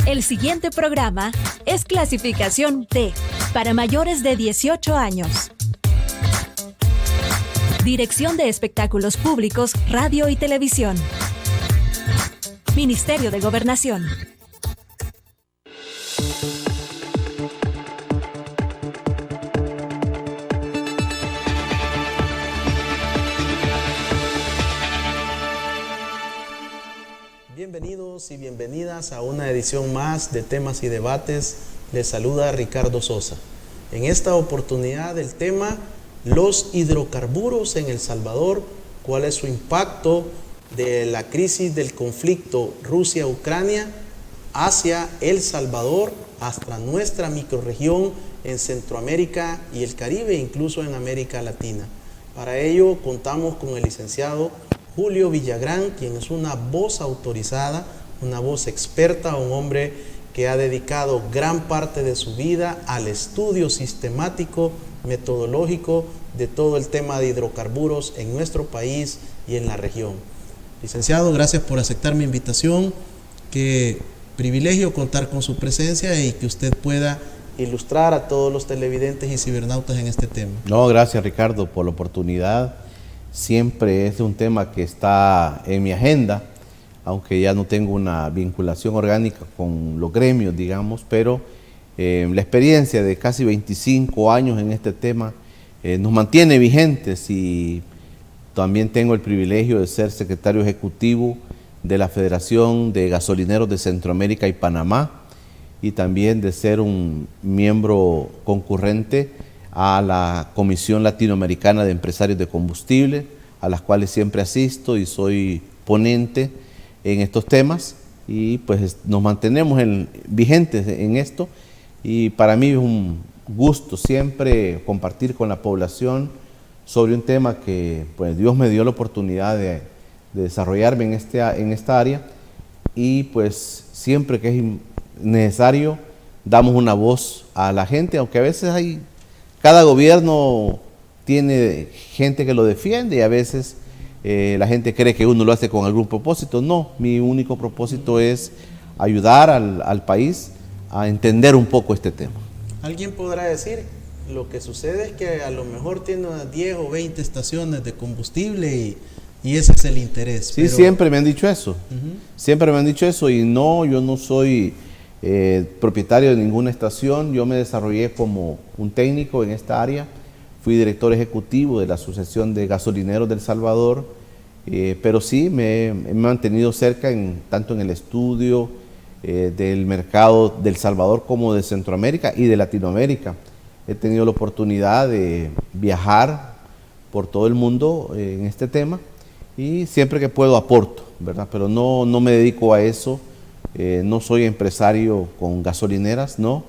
El siguiente programa es clasificación D, para mayores de 18 años. Dirección de Espectáculos Públicos, Radio y Televisión. Ministerio de Gobernación. Bienvenidos y bienvenidas a una edición más de Temas y Debates. Les saluda Ricardo Sosa. En esta oportunidad el tema: los hidrocarburos en El Salvador, cuál es su impacto de la crisis del conflicto Rusia-Ucrania hacia El Salvador, hasta nuestra microrregión en Centroamérica y el Caribe, incluso en América Latina. Para ello contamos con el licenciado Julio Villagrán, quien es una voz autorizada, una voz experta, un hombre que ha dedicado gran parte de su vida al estudio sistemático, metodológico de todo el tema de hidrocarburos en nuestro país y en la región. Licenciado, gracias por aceptar mi invitación. Qué privilegio contar con su presencia y que usted pueda ilustrar a todos los televidentes y cibernautas en este tema. No, gracias Ricardo por la oportunidad. Siempre es un tema que está en mi agenda, aunque ya no tengo una vinculación orgánica con los gremios, digamos, pero la experiencia de casi 25 años en este tema nos mantiene vigentes, y también tengo el privilegio de ser secretario ejecutivo de la Federación de Gasolineros de Centroamérica y Panamá, y también de ser un miembro concurrente a la Comisión Latinoamericana de Empresarios de Combustible, a las cuales siempre asisto y soy ponente en estos temas, y pues nos mantenemos vigentes en esto, y para mí es un gusto siempre compartir con la población sobre un tema que pues Dios me dio la oportunidad de desarrollarme en esta área, y pues siempre que es necesario damos una voz a la gente, aunque a veces cada gobierno tiene gente que lo defiende y a veces la gente cree que uno lo hace con algún propósito. No, mi único propósito es ayudar al país a entender un poco este tema. Alguien podrá decir, lo que sucede es que a lo mejor tiene unas 10 o 20 estaciones de combustible y ese es el interés. Sí, pero siempre me han dicho eso. Siempre me han dicho eso, y no, yo no soy propietario de ninguna estación. Yo me desarrollé como un técnico en esta área. Fui director ejecutivo de la Asociación de Gasolineros de El Salvador, pero sí me he mantenido cerca tanto en el estudio del mercado de El Salvador como de Centroamérica y de Latinoamérica. He tenido la oportunidad de viajar por todo el mundo en este tema, y siempre que puedo aporto, ¿verdad? Pero no me dedico a eso, no soy empresario con gasolineras, no,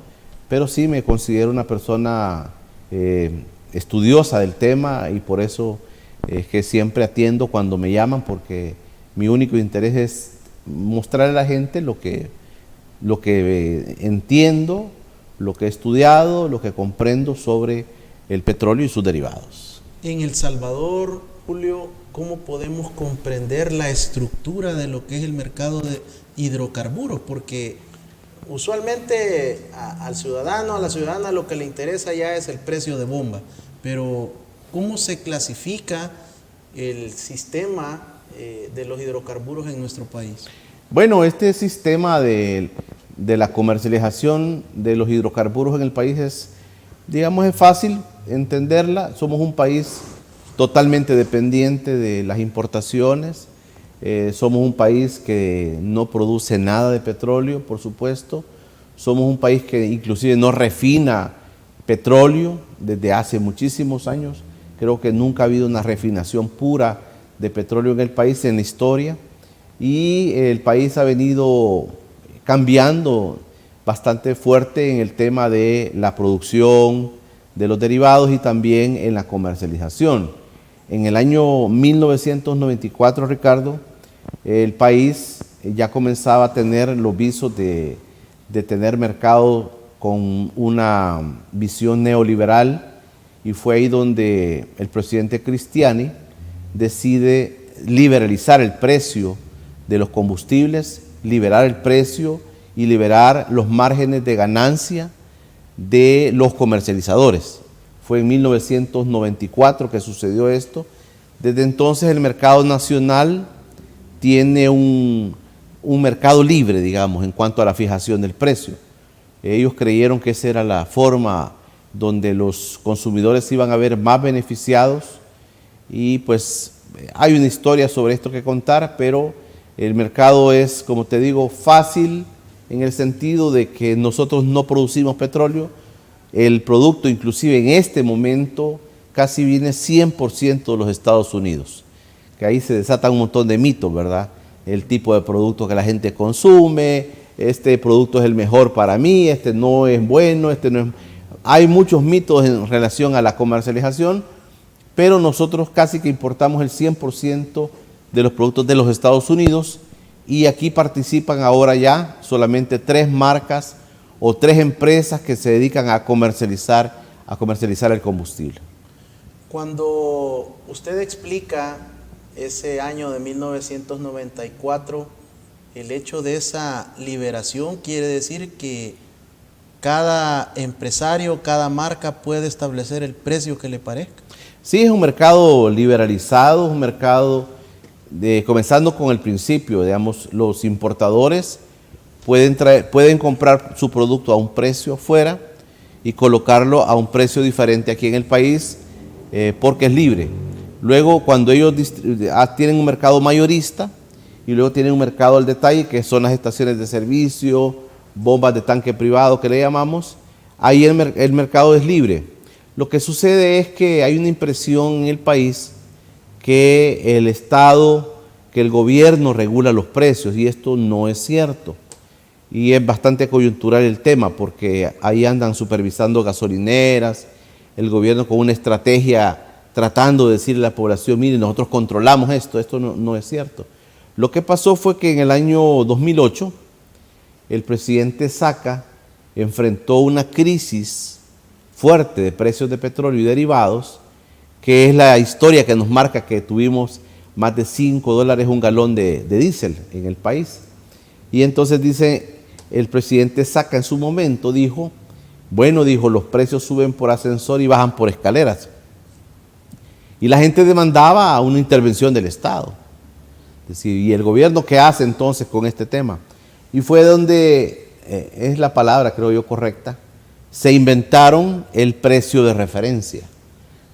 pero sí me considero una persona estudiosa del tema, y por eso es que siempre atiendo cuando me llaman, porque mi único interés es mostrarle a la gente lo que entiendo, lo que he estudiado, lo que comprendo sobre el petróleo y sus derivados. En El Salvador, Julio, ¿cómo podemos comprender la estructura de lo que es el mercado de hidrocarburos? Porque usualmente al ciudadano, a la ciudadana, lo que le interesa ya es el precio de bomba, pero ¿cómo se clasifica el sistema de los hidrocarburos en nuestro país? Bueno, este sistema de la comercialización de los hidrocarburos en el país es fácil entenderla. Somos un país totalmente dependiente de las importaciones. Somos un país que no produce nada de petróleo, por supuesto. Somos un país que inclusive no refina petróleo desde hace muchísimos años. Creo que nunca ha habido una refinación pura de petróleo en el país en la historia. Y el país ha venido cambiando bastante fuerte en el tema de la producción de los derivados y también en la comercialización. En el año 1994, Ricardo, el país ya comenzaba a tener los visos de tener mercado con una visión neoliberal, y fue ahí donde el presidente Cristiani decide liberalizar el precio de los combustibles, liberar el precio y liberar los márgenes de ganancia de los comercializadores. Fue en 1994 que sucedió esto. Desde entonces el mercado nacional tiene un mercado libre, digamos, en cuanto a la fijación del precio. Ellos creyeron que esa era la forma donde los consumidores iban a ver más beneficiados y pues hay una historia sobre esto que contar, pero el mercado es, como te digo, fácil en el sentido de que nosotros no producimos petróleo. El producto, inclusive en este momento, casi viene 100% de los Estados Unidos, que ahí se desatan un montón de mitos, ¿verdad? El tipo de producto que la gente consume, este producto es el mejor para mí, este no es bueno, este no es... Hay muchos mitos en relación a la comercialización, pero nosotros casi que importamos el 100% de los productos de los Estados Unidos y aquí participan ahora ya solamente 3 marcas o 3 empresas que se dedican a comercializar el combustible. Cuando usted explica ese año de 1994, el hecho de esa liberación quiere decir que cada empresario, cada marca puede establecer el precio que le parezca. Sí, es un mercado liberalizado, es un mercado comenzando con el principio, digamos, los importadores pueden comprar su producto a un precio fuera y colocarlo a un precio diferente aquí en el país porque es libre. Luego, cuando ellos tienen un mercado mayorista y luego tienen un mercado al detalle, que son las estaciones de servicio, bombas de tanque privado que le llamamos, ahí el mercado es libre. Lo que sucede es que hay una impresión en el país que el Estado, que el gobierno regula los precios y esto no es cierto. Y es bastante coyuntural el tema porque ahí andan supervisando gasolineras, el gobierno con una estrategia tratando de decirle a la población, mire, nosotros controlamos esto no es cierto. Lo que pasó fue que en el año 2008 el presidente Saca enfrentó una crisis fuerte de precios de petróleo y derivados, que es la historia que nos marca que tuvimos más de $5 un galón de diésel en el país. Y entonces dice, el presidente Saca en su momento dijo, los precios suben por ascensor y bajan por escaleras. Y la gente demandaba una intervención del Estado. Es decir, ¿y el gobierno qué hace entonces con este tema? Y fue donde, es la palabra creo yo correcta, se inventaron el precio de referencia.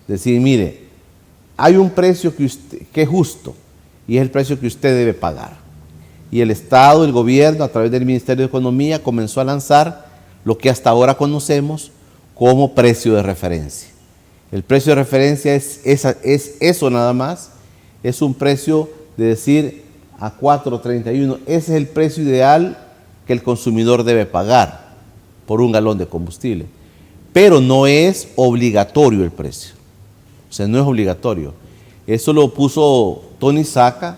Es decir, mire, hay un precio que es justo y es el precio que usted debe pagar. Y el Estado, el gobierno, a través del Ministerio de Economía, comenzó a lanzar lo que hasta ahora conocemos como precio de referencia. El precio de referencia es eso nada más, es un precio de decir a 4.31, ese es el precio ideal que el consumidor debe pagar por un galón de combustible. Pero no es obligatorio el precio, o sea, no es obligatorio. Eso lo puso Tony Saca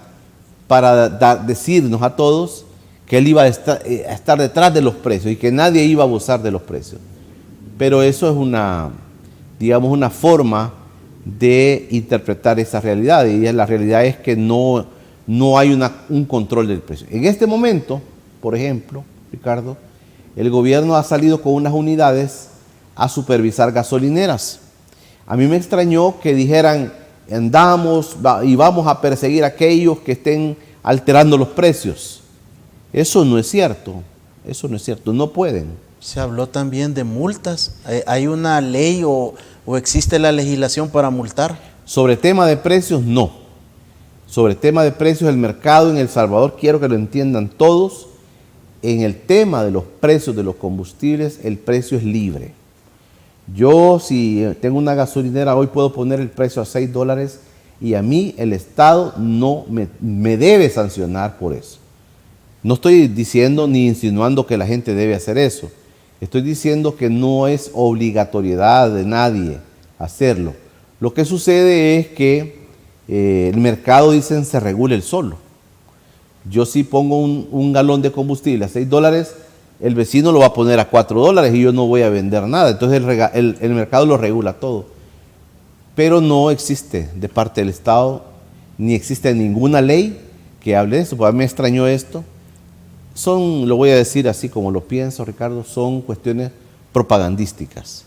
para decirnos a todos que él iba a estar detrás de los precios y que nadie iba a abusar de los precios. Pero eso es una forma de interpretar esa realidad, y la realidad es que no hay un control del precio. En este momento, por ejemplo, Ricardo, el gobierno ha salido con unas unidades a supervisar gasolineras. A mí me extrañó que dijeran, andamos y vamos a perseguir a aquellos que estén alterando los precios. Eso no es cierto, no pueden. Se habló también de multas. ¿Hay una ley o existe la legislación para multar? Sobre tema de precios, no. Sobre tema de precios, el mercado en El Salvador, quiero que lo entiendan todos, en el tema de los precios de los combustibles, el precio es libre. Yo, si tengo una gasolinera, hoy puedo poner el precio a $6 y a mí el Estado no me debe sancionar por eso. No estoy diciendo ni insinuando que la gente debe hacer eso. Estoy diciendo que no es obligatoriedad de nadie hacerlo. Lo que sucede es que el mercado, dicen, se regula el solo. Yo si pongo un galón de combustible a $6, el vecino lo va a poner a $4 y yo no voy a vender nada. Entonces el mercado lo regula todo. Pero no existe de parte del Estado, ni existe ninguna ley que hable de eso, porque a mí me extrañó esto. Lo voy a decir así como lo pienso, Ricardo, son cuestiones propagandísticas.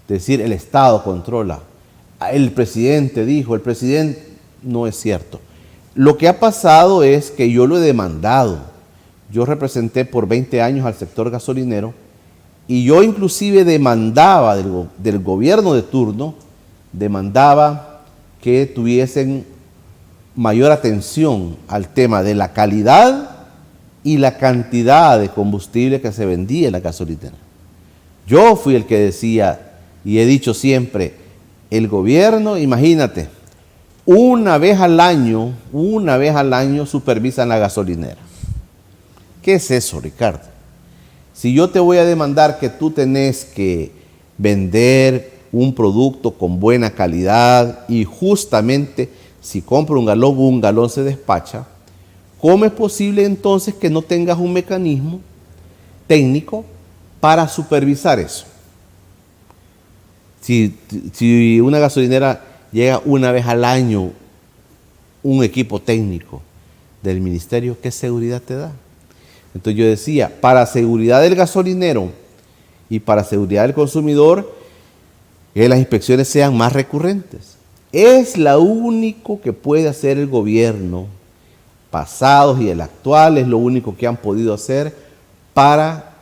Es decir, el Estado controla, el presidente dijo, el presidente, no es cierto. Lo que ha pasado es que yo lo he demandado. Yo representé por 20 años al sector gasolinero y yo inclusive demandaba del gobierno de turno, demandaba que tuviesen mayor atención al tema de la calidad y la cantidad de combustible que se vendía en la gasolinera. Yo fui el que decía, y he dicho siempre, el gobierno, imagínate, una vez al año supervisan la gasolinera. ¿Qué es eso, Ricardo? Si yo te voy a demandar que tú tenés que vender un producto con buena calidad y justamente si compro un galón se despacha, ¿cómo es posible entonces que no tengas un mecanismo técnico para supervisar eso? Si una gasolinera llega una vez al año un equipo técnico del ministerio, ¿qué seguridad te da? Entonces yo decía, para seguridad del gasolinero y para seguridad del consumidor, que las inspecciones sean más recurrentes. Es lo único que puede hacer el gobierno, pasados y el actual, es lo único que han podido hacer para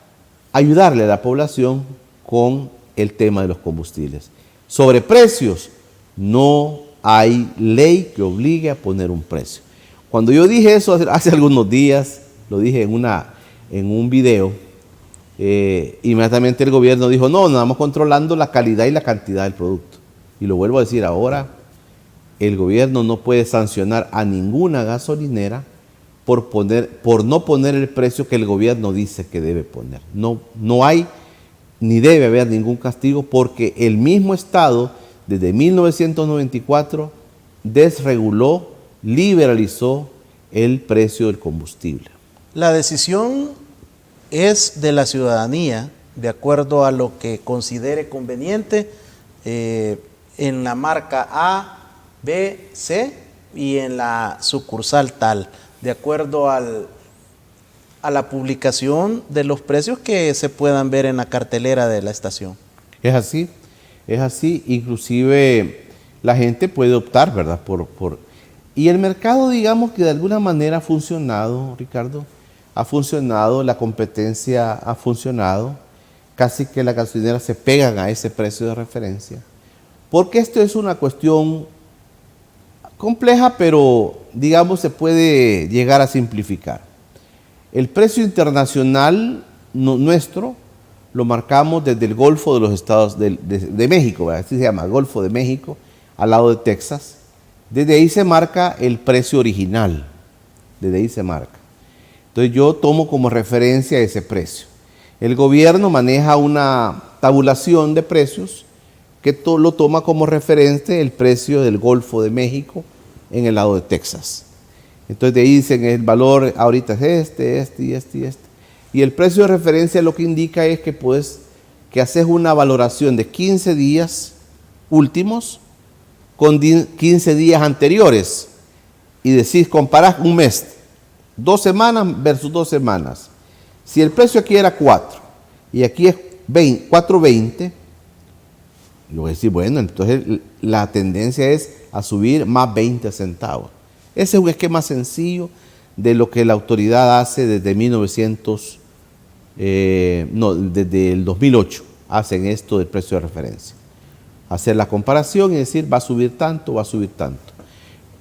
ayudarle a la población con el tema de los combustibles. Sobre precios, no hay ley que obligue a poner un precio. Cuando yo dije eso hace algunos días, lo dije en un video, inmediatamente el gobierno dijo, no, estamos controlando la calidad y la cantidad del producto. Y lo vuelvo a decir ahora, el gobierno no puede sancionar a ninguna gasolinera por no poner el precio que el gobierno dice que debe poner. No hay ni debe haber ningún castigo porque el mismo Estado desde 1994 desreguló, liberalizó el precio del combustible. La decisión es de la ciudadanía, de acuerdo a lo que considere conveniente, en la marca A, B, C y en la sucursal tal, de acuerdo a la publicación de los precios que se puedan ver en la cartelera de la estación. Es así, inclusive la gente puede optar, ¿verdad? Y el mercado, digamos que de alguna manera ha funcionado, Ricardo, ha funcionado, la competencia ha funcionado, casi que las gasolineras se pegan a ese precio de referencia, porque esto es una cuestión compleja, pero digamos se puede llegar a simplificar. El precio internacional nuestro lo marcamos desde el Golfo de los Estados de México, ¿verdad? Así se llama, Golfo de México, al lado de Texas. Desde ahí se marca el precio original, desde ahí se marca. Entonces yo tomo como referencia ese precio. El gobierno maneja una tabulación de precios que lo toma como referente el precio del Golfo de México en el lado de Texas. Entonces de ahí dicen el valor ahorita es este y este. Y el precio de referencia lo que indica es que haces una valoración de 15 días últimos con 15 días anteriores y decís, comparás un mes, 2 semanas versus 2 semanas. Si el precio aquí era 4 y aquí es 4.20, yo voy a decir, bueno, entonces la tendencia es a subir más 20 centavos. Ese es un esquema sencillo de lo que la autoridad hace desde desde el 2008 hacen esto del precio de referencia. Hacer la comparación y decir va a subir tanto, va a subir tanto.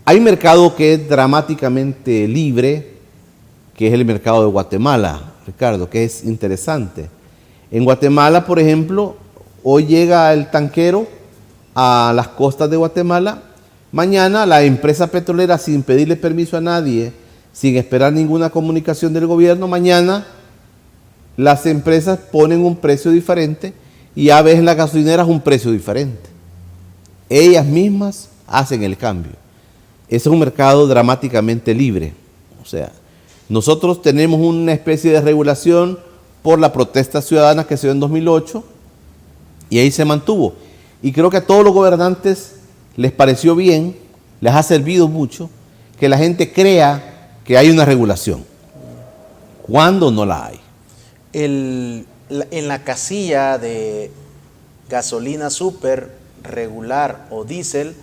Hay un mercado que es dramáticamente libre, que es el mercado de Guatemala, Ricardo, que es interesante. En Guatemala, por ejemplo, hoy llega el tanquero a las costas de Guatemala. Mañana la empresa petrolera, sin pedirle permiso a nadie, sin esperar ninguna comunicación del gobierno, mañana las empresas ponen un precio diferente y a veces las gasolineras un precio diferente. Ellas mismas hacen el cambio. Ese es un mercado dramáticamente libre. O sea, nosotros tenemos una especie de regulación por la protesta ciudadana que se dio en 2008 y ahí se mantuvo. Y creo que a todos los gobernantes les pareció bien, les ha servido mucho que la gente crea que hay una regulación. ¿Cuándo no la hay? En la casilla de gasolina super, regular o diésel,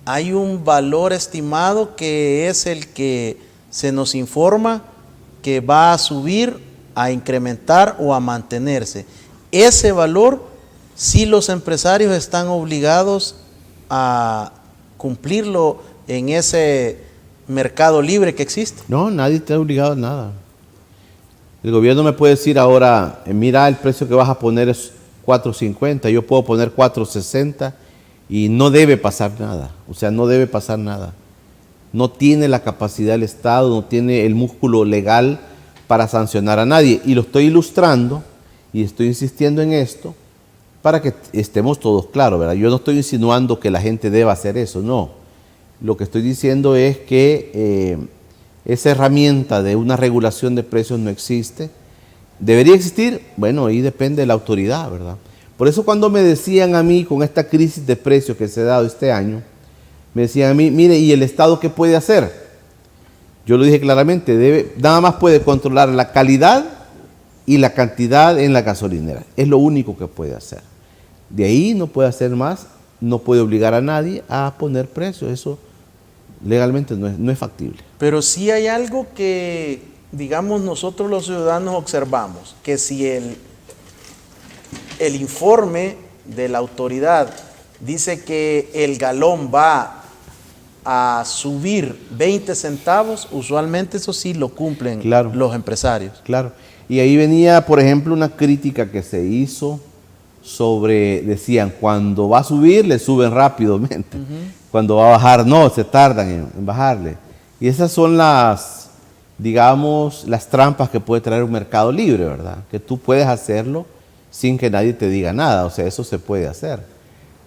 hay un valor estimado que es el que se nos informa que va a subir, a incrementar o a mantenerse. Ese valor, sí, los empresarios están obligados a cumplirlo en ese mercado libre que existe. No, nadie está obligado a nada. El gobierno me puede decir ahora, mira, el precio que vas a poner es 4.50, yo puedo poner 4.60 y no debe pasar nada. O sea, no debe pasar nada. No tiene la capacidad el Estado, no tiene el músculo legal para sancionar a nadie. Y lo estoy ilustrando y estoy insistiendo en esto para que estemos todos claros, ¿verdad? Yo no estoy insinuando que la gente deba hacer eso, no. Lo que estoy diciendo es que esa herramienta de una regulación de precios no existe. ¿Debería existir? Bueno, ahí depende de la autoridad, ¿verdad? Por eso cuando me decían a mí, con esta crisis de precios que se ha dado este año, me decían a mí, mire, ¿y el Estado qué puede hacer? Yo lo dije claramente, nada más puede controlar la calidad y la cantidad en la gasolinera. Es lo único que puede hacer. De ahí no puede hacer más, no puede obligar a nadie a poner precios. Eso legalmente no es factible. Pero sí hay algo que, digamos, nosotros los ciudadanos observamos, que si el informe de la autoridad dice que el galón va a subir 20 centavos, usualmente eso sí lo cumplen, claro, los empresarios. Claro. Y ahí venía, por ejemplo, una crítica que se hizo sobre, decían, cuando va a subir, le suben rápidamente. Cuando va a bajar, no, se tardan en bajarle. Y esas son las, digamos, las trampas que puede traer un mercado libre, ¿verdad? Que tú puedes hacerlo sin que nadie te diga nada, o sea, eso se puede hacer.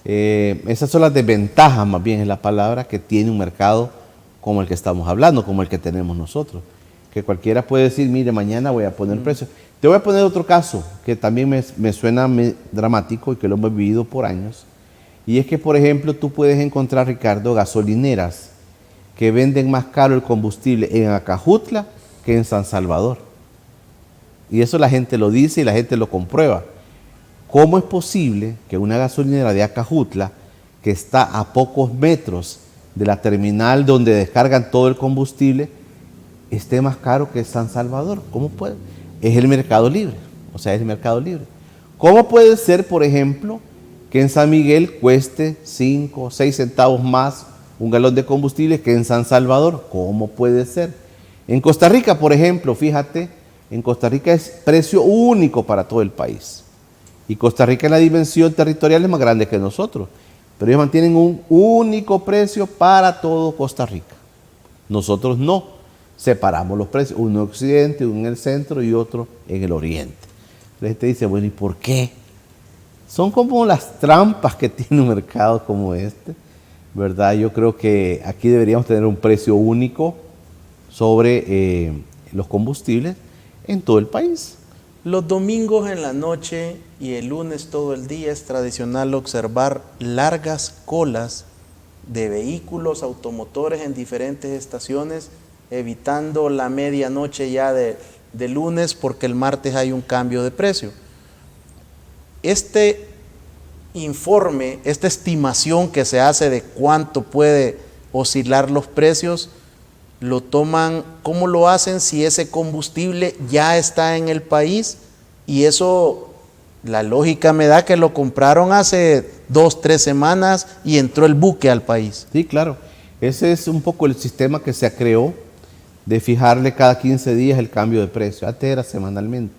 Esas son las desventajas, más bien es la palabra, que tiene un mercado como el que estamos hablando, como el que tenemos nosotros. Que cualquiera puede decir, mire, mañana voy a poner precio. Te voy a poner otro caso que también me suena dramático y que lo hemos vivido por años. Y es que, por ejemplo, tú puedes encontrar, Ricardo, gasolineras que venden más caro el combustible en Acajutla que en San Salvador. Y eso la gente lo dice y la gente lo comprueba. ¿Cómo es posible que una gasolinera de Acajutla, que está a pocos metros de la terminal donde descargan todo el combustible, esté más caro que San Salvador? ¿Cómo puede? Es el mercado libre, o sea, es el mercado libre. ¿Cómo puede ser, por ejemplo, que en San Miguel cueste 5 o 6 centavos más un galón de combustible que en San Salvador? ¿Cómo puede ser? En Costa Rica, por ejemplo, fíjate, en Costa Rica es precio único para todo el país. Y Costa Rica en la dimensión territorial es más grande que nosotros, pero ellos mantienen un único precio para todo Costa Rica. Nosotros no, separamos los precios, uno en occidente, uno en el centro y otro en el oriente. La gente dice, bueno, ¿y por qué? Son como las trampas que tiene un mercado como este, ¿verdad? Yo creo que aquí deberíamos tener un precio único sobre los combustibles en todo el país. Los domingos en la noche y el lunes todo el día es tradicional observar largas colas de vehículos automotores en diferentes estaciones, evitando la medianoche ya de lunes porque el martes hay un cambio de precio. Este informe, esta estimación que se hace de cuánto puede oscilar los precios, lo toman, ¿cómo lo hacen si ese combustible ya está en el país? Y eso, la lógica me da que lo compraron hace 2, 3 semanas y entró el buque al país. Sí, claro. Ese es un poco el sistema que se creó de fijarle cada 15 días el cambio de precio. Antes era semanalmente.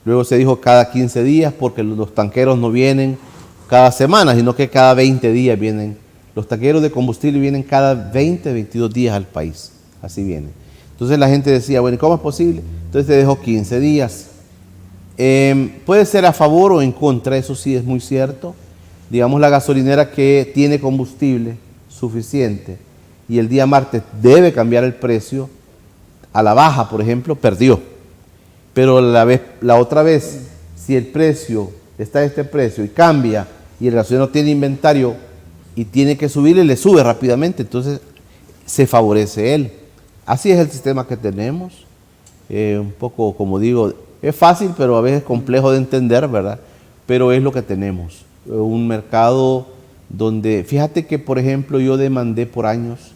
Luego se dijo cada 15 días porque los tanqueros no vienen cada semana, sino que cada 20 días vienen. Los tanqueros de combustible vienen cada 20, 22 días al país. Así viene. Entonces la gente decía, bueno, ¿cómo es posible? Entonces se dejó 15 días. Puede ser a favor o en contra, eso sí es muy cierto. Digamos, la gasolinera que tiene combustible suficiente y el día martes debe cambiar el precio a la baja, por ejemplo, perdió. Pero la otra vez, si el precio está a este precio y cambia y el gasolinero tiene inventario y tiene que subirle, le sube rápidamente, entonces se favorece él. Así es el sistema que tenemos. Un poco, como digo, es fácil, pero a veces complejo de entender, ¿verdad? Pero es lo que tenemos. Un mercado donde, fíjate que, por ejemplo, yo demandé por años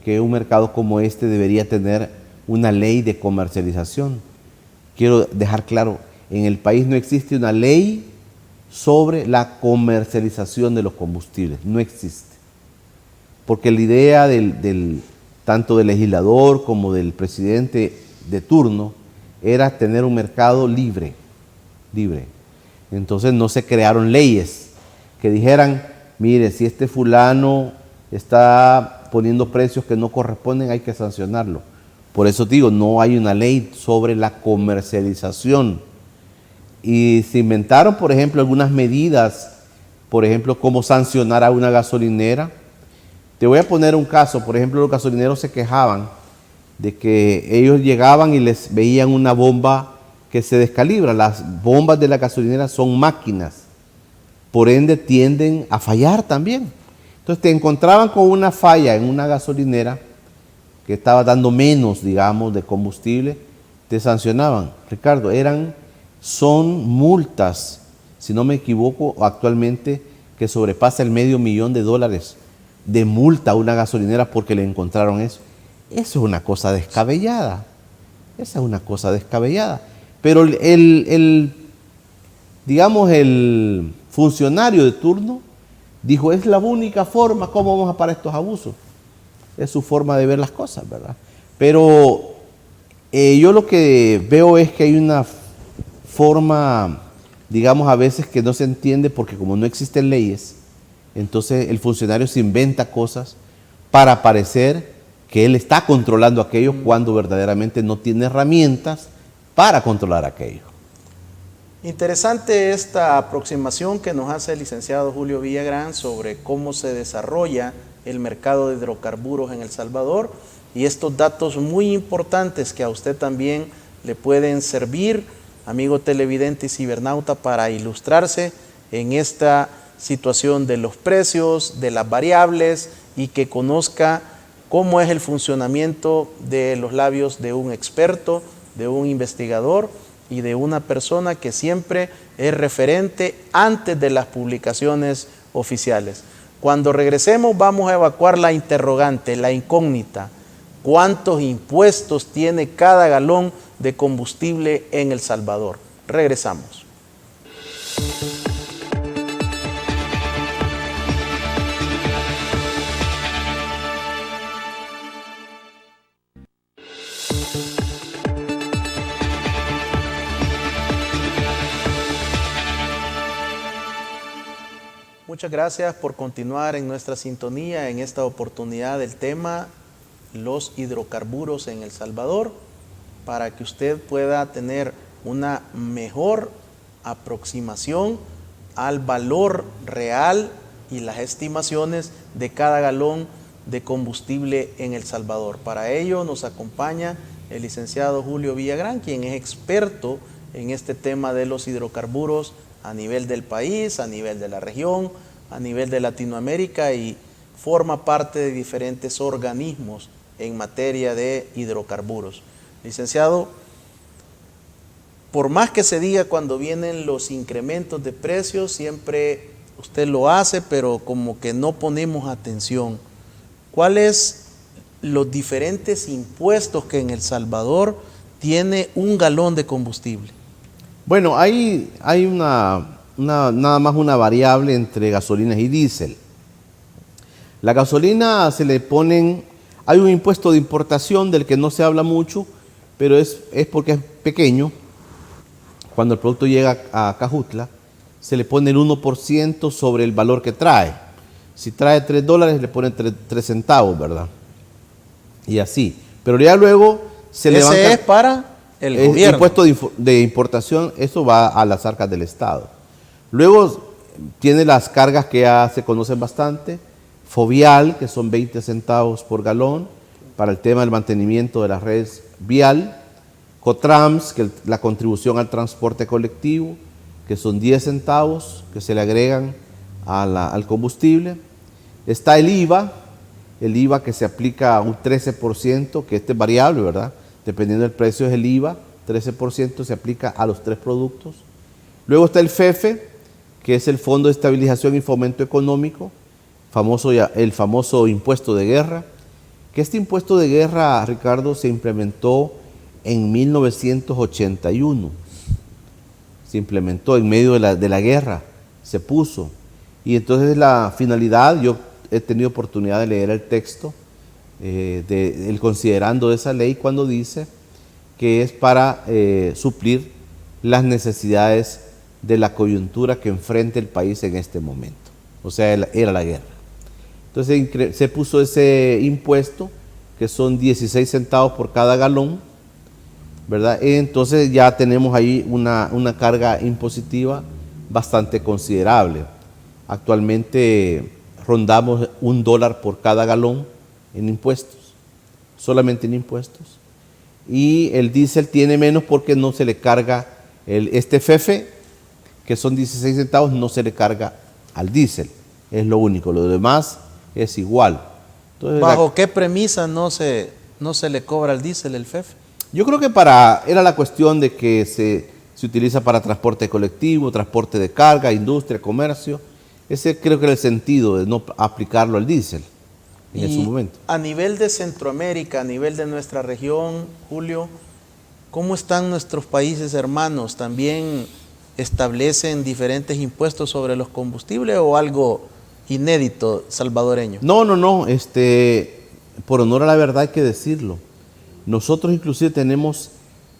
que un mercado como este debería tener una ley de comercialización. Quiero dejar claro, en el país no existe una ley sobre la comercialización de los combustibles, no existe. Porque la idea tanto del legislador como del presidente de turno era tener un mercado libre. Entonces no se crearon leyes que dijeran, mire, si este fulano está poniendo precios que no corresponden, hay que sancionarlo. Por eso digo, no hay una ley sobre la comercialización. Y se inventaron, por ejemplo, algunas medidas, por ejemplo, cómo sancionar a una gasolinera. Te voy a poner un caso, por ejemplo, los gasolineros se quejaban de que ellos llegaban y les veían una bomba que se descalibra. Las bombas de la gasolinera son máquinas, por ende tienden a fallar también. Entonces te encontraban con una falla en una gasolinera que estaba dando menos, digamos, de combustible, te sancionaban. Ricardo, son multas, si no me equivoco, actualmente que sobrepasa el $500,000 de multa a una gasolinera porque le encontraron eso. Eso es una cosa descabellada. Esa es una cosa descabellada. Pero digamos, el funcionario de turno dijo, es la única forma, ¿cómo vamos a parar estos abusos? Es su forma de ver las cosas, ¿verdad? Pero yo lo que veo es que hay una forma, digamos, a veces que no se entiende porque como no existen leyes, entonces el funcionario se inventa cosas para parecer que él está controlando aquello cuando verdaderamente no tiene herramientas para controlar aquello. Interesante esta aproximación que nos hace el licenciado Julio Villagrán sobre cómo se desarrolla el mercado de hidrocarburos en El Salvador y estos datos muy importantes que a usted también le pueden servir, amigo televidente y cibernauta, para ilustrarse en esta situación de los precios, de las variables y que conozca cómo es el funcionamiento de los labios de un experto, de un investigador y de una persona que siempre es referente antes de las publicaciones oficiales. Cuando regresemos vamos a evacuar la interrogante, la incógnita. ¿Cuántos impuestos tiene cada galón de combustible en El Salvador? Regresamos. Muchas gracias por continuar en nuestra sintonía en esta oportunidad del tema los hidrocarburos en El Salvador, para que usted pueda tener una mejor aproximación al valor real y las estimaciones de cada galón de combustible en El Salvador. Para ello nos acompaña el licenciado Julio Villagrán, quien es experto en este tema de los hidrocarburos a nivel del país, a nivel de la región, a nivel de Latinoamérica y forma parte de diferentes organismos en materia de hidrocarburos. Licenciado, por más que se diga cuando vienen los incrementos de precios, siempre usted lo hace, pero como que no ponemos atención. ¿Cuáles los diferentes impuestos que en El Salvador tiene un galón de combustible? Bueno, hay nada más una variable entre gasolinas y diésel. La gasolina se le ponen, hay un impuesto de importación del que no se habla mucho, pero es porque es pequeño. Cuando el producto llega a Cajutla, se le pone el 1% sobre el valor que trae. Si trae $3, le ponen 3 centavos, ¿verdad? Y así. Pero ya luego se levanta. Ese es para el gobierno. El impuesto de importación, eso va a las arcas del Estado. Luego tiene las cargas que ya se conocen bastante. Fovial, que son 20 centavos por galón para el tema del mantenimiento de las redes vial. Cotrams, que es la contribución al transporte colectivo, que son 10 centavos que se le agregan al combustible. Está el IVA el IVA que se aplica a un 13%, que este es variable, ¿verdad? Dependiendo del precio es el IVA, 13% se aplica a los 3 productos. Luego está el FEFE, que es el Fondo de Estabilización y Fomento Económico, el famoso impuesto de guerra, que este impuesto de guerra, Ricardo, se implementó en 1981. Se implementó en medio de la guerra, se puso. Y entonces la finalidad, yo he tenido oportunidad de leer el texto, el considerando de esa ley cuando dice que es para suplir las necesidades de la coyuntura que enfrenta el país en este momento. O sea, era la guerra. Entonces se puso ese impuesto, que son 16 centavos por cada galón, ¿verdad? Entonces ya tenemos ahí una carga impositiva bastante considerable. Actualmente rondamos $1 por cada galón en impuestos, solamente en impuestos. Y el diésel tiene menos porque no se le carga este FEFE, que son 16 centavos, no se le carga al diésel. Es lo único, lo demás es igual. Entonces, ¿bajo qué premisa no se le cobra al diésel el FEFE? Yo creo que era la cuestión de que se utiliza para transporte colectivo, transporte de carga, industria, comercio. Ese creo que era el sentido de no aplicarlo al diésel en ese momento. A nivel de Centroamérica, a nivel de nuestra región, Julio, ¿cómo están nuestros países hermanos? ¿También establecen diferentes impuestos sobre los combustibles o algo inédito salvadoreño? No. Por honor a la verdad hay que decirlo. Nosotros inclusive tenemos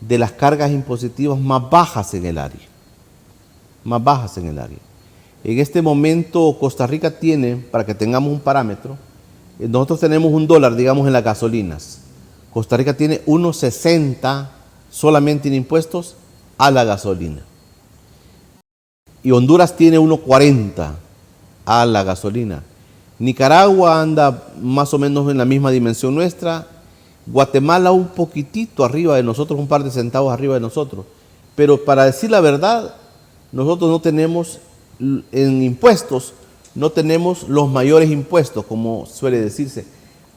de las cargas impositivas más bajas en el área. Más bajas en el área. En este momento Costa Rica tiene, para que tengamos un parámetro, nosotros tenemos $1, digamos, en las gasolinas. Costa Rica tiene 1.60 solamente en impuestos a la gasolina. Y Honduras tiene 1.40 a la gasolina. Nicaragua anda más o menos en la misma dimensión nuestra. Guatemala un poquitito arriba de nosotros, un par de centavos arriba de nosotros. Pero para decir la verdad, nosotros no tenemos, en impuestos, no tenemos los mayores impuestos, como suele decirse.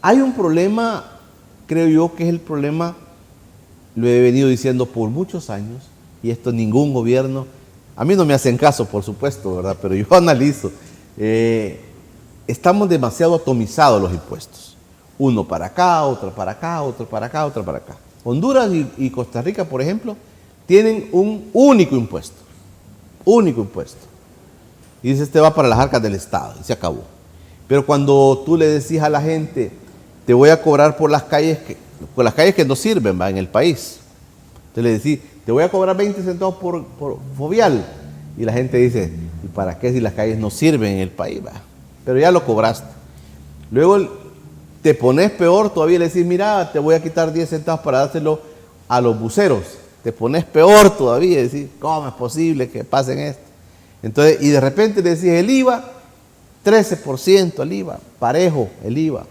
Hay un problema, creo yo, que es el problema, lo he venido diciendo por muchos años, y esto ningún gobierno, a mí no me hacen caso, por supuesto, ¿verdad? Pero yo analizo. Estamos demasiado atomizados los impuestos. Uno para acá, otro para acá, otro para acá, otro para acá. Honduras y Costa Rica, por ejemplo, tienen un único impuesto. Único impuesto. Y dice, este va para las arcas del Estado, y se acabó. Pero cuando tú le decís a la gente, te voy a cobrar por las calles que no sirven, va, en el país. Entonces le decís, te voy a cobrar 20 centavos por fovial. Y la gente dice, ¿y para qué si las calles no sirven en el país? Va? Pero ya lo cobraste. Luego te pones peor, todavía le decís, mira, te voy a quitar 10 centavos para dárselo a los buceros. Te pones peor todavía, decís, ¿cómo es posible que pasen esto? Entonces, y de repente le decís el IVA, 13% el IVA, parejo el IVA.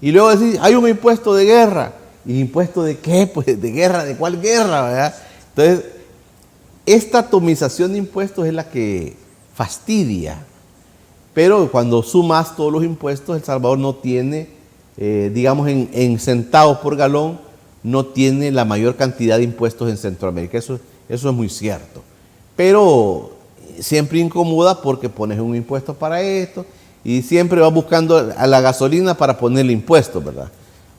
Y luego decís, hay un impuesto de guerra. ¿Y impuesto de qué? Pues de guerra, ¿de cuál guerra? ¿Verdad? Entonces, esta atomización de impuestos es la que fastidia. Pero cuando sumas todos los impuestos, El Salvador no tiene, digamos, en centavos por galón, no tiene la mayor cantidad de impuestos en Centroamérica. Eso es muy cierto. Pero siempre incomoda porque pones un impuesto para esto y siempre vas buscando a la gasolina para ponerle impuestos, ¿verdad?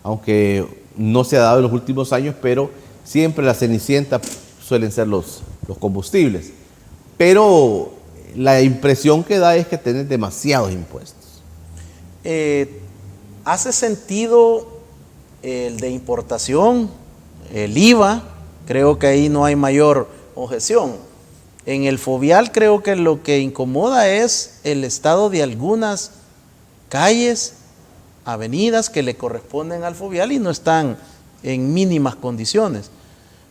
Aunque no se ha dado en los últimos años, pero siempre la cenicienta suelen ser los combustibles. Pero la impresión que da es que tenés demasiados impuestos. ¿Hace sentido el de importación, el IVA? Creo que ahí no hay mayor objeción. En el fovial creo que lo que incomoda es el estado de algunas calles, avenidas que le corresponden al fovial y no están en mínimas condiciones.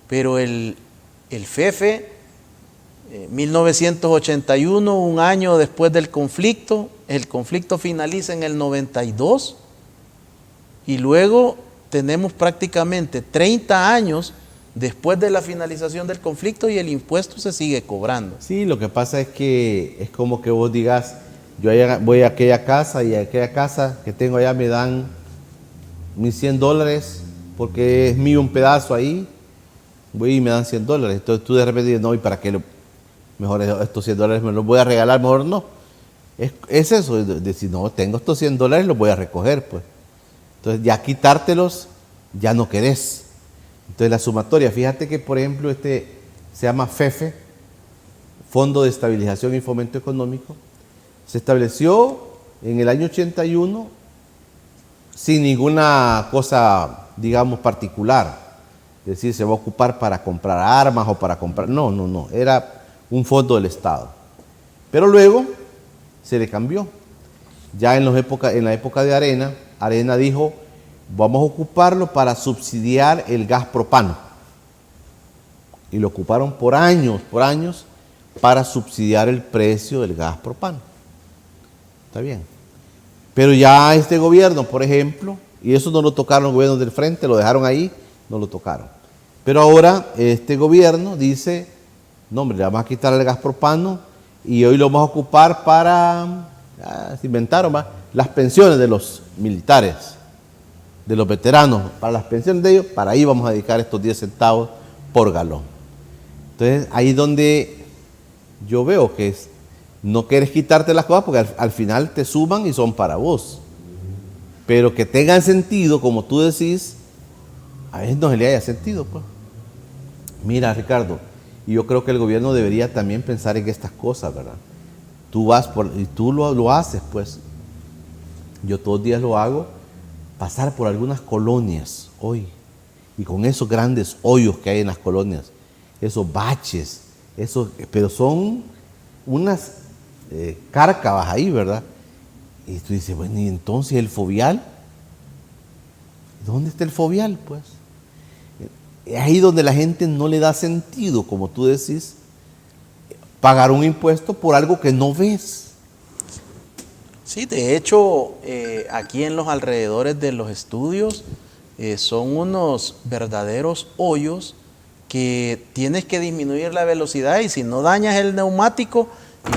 Pero el FEFE, 1981, un año después del conflicto, el conflicto finaliza en el 92 y luego tenemos prácticamente 30 años después de la finalización del conflicto y el impuesto se sigue cobrando. Sí, lo que pasa es que es como que vos digas, voy a aquella casa y a aquella casa que tengo allá me dan mis $100 porque es mío un pedazo ahí, voy y me dan $100. Entonces tú de repente dices, no, ¿y para qué? Mejor estos $100 me los voy a regalar, mejor no. Es eso, decir, no, tengo estos $100, los voy a recoger, pues. Entonces ya quitártelos, ya no querés. Entonces la sumatoria, fíjate que por ejemplo se llama FEFE, Fondo de Estabilización y Fomento Económico, se estableció en el año 81 sin ninguna cosa, digamos, particular. Es decir, se va a ocupar para comprar armas o para comprar... No, era un fondo del Estado. Pero luego se le cambió. Ya en la época de Arena dijo, vamos a ocuparlo para subsidiar el gas propano. Y lo ocuparon por años, para subsidiar el precio del gas propano. Está bien. Pero ya este gobierno, por ejemplo, y eso no lo tocaron los gobiernos del frente, lo dejaron ahí, no lo tocaron. Pero ahora este gobierno dice, no hombre, le vamos a quitar el gas propano y hoy lo vamos a ocupar para, se inventaron más, las pensiones de los militares, de los veteranos, para las pensiones de ellos, para ahí vamos a dedicar estos 10 centavos por galón. Entonces ahí es donde yo veo que no quieres quitarte las cosas porque al final te suman y son para vos. Pero que tengan sentido, como tú decís, a veces no se le haya sentido, pues. Mira, Ricardo, y yo creo que el gobierno debería también pensar en estas cosas, ¿verdad? Tú vas y tú lo haces, pues. Yo todos los días lo hago, pasar por algunas colonias hoy, y con esos grandes hoyos que hay en las colonias, esos baches, pero son unas cárcavas ahí, ¿verdad? Y tú dices, bueno, ¿y entonces el fovial? ¿Dónde está el fovial, pues? Es ahí donde la gente no le da sentido, como tú decís, pagar un impuesto por algo que no ves. Sí, de hecho, aquí en los alrededores de los estudios son unos verdaderos hoyos que tienes que disminuir la velocidad y si no dañas el neumático,